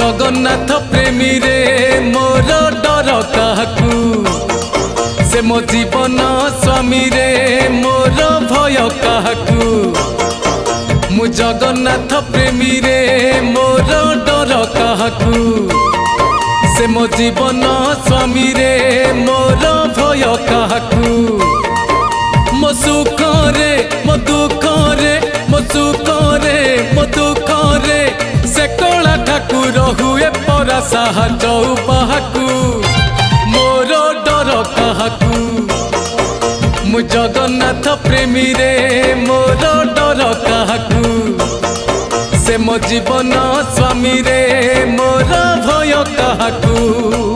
जगन्नाथ प्रेमी रे मोर डर काहाकू से मो जीवन स्वामी रे मोर भय काहाकू मु जगन्नाथ प्रेमी रे मोर डर काहाकू से मो जीवन स्वामी रे मोर भय काहाकू मो सुख रे मो दुख रे मो सुख रे मो दुख रे से कला ठाकुर हुए परा साहाय्य बाहाकू मोर डर काहाकू मु जगन्नाथ प्रेमी रे मोर डर काहाकू से मो जीवन स्वामी रे मोर भय काहाकू।